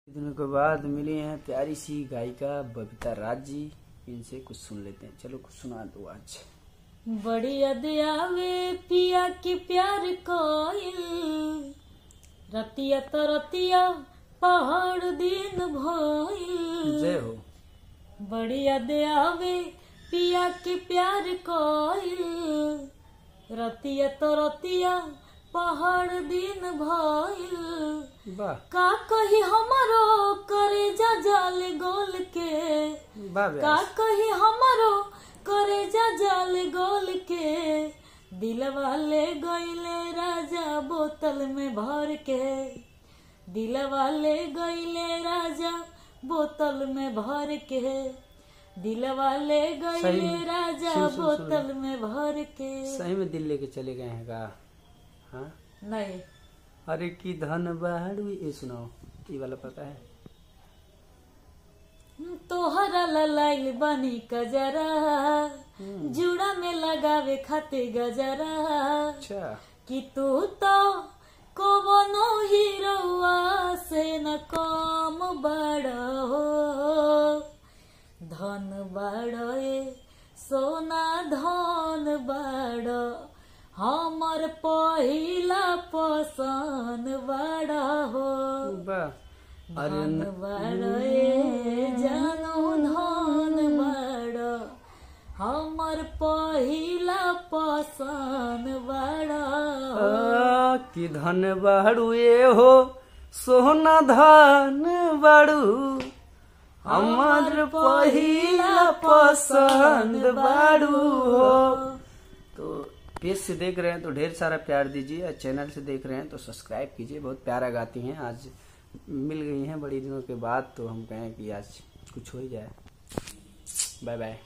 दिनों के बाद मिली हैं प्यारी सी गायिका बबीता राज जी। इनसे कुछ सुन लेते हैं। चलो कुछ सुना दो आज। बड़ी याद आवे पिया के प्यार कोइल, रतिया तो रतिया पहाड़ दिन भइल। जय हो। बड़ी याद आवे पिया के प्यार कोइल, रतिया तो रतिया पहाड़ दिन भइल। वाह का कही हमारो करे जा जाल गोल के, वाह का कही हमारो करे जा जाल गोल के। दिलवा ले गईले राजा बोतल में भर के, दिलवा ले गईले राजा बोतल में भर के, दिलवा ले गईले राजा बोतल में भर के। सही में दिल लेके चले गए हैं का? हाँ नहीं। अरे की धन बाड़ू ये सुनाओ, ये वाला पता है? तोहरा ललाइल बनी कजरा, जुड़ा में लगावे खाते गजरा। अच्छा कि तू तो कवनो हीरोआ से न कम बड़ो, धन बड़ो सोना धन बड़ो, हमर पहिला पसंद बड़ा हो। धन बड़ो जानू धन बड़ो, हमर पहिला पसंद बड़ा हो। कि धन बाड़ू ये हो सोना धन बाड़ू, हमर पहिला पसंद बाड़ू हो। तो पेज से देख रहे हैं तो ढेर सारा प्यार दीजिए, और चैनल से देख रहे हैं तो सब्सक्राइब कीजिए। बहुत प्यारा गाती हैं। आज मिल गई हैं बड़ी दिनों के बाद, तो हम कहें कि आज कुछ हो ही जाए। Bye by.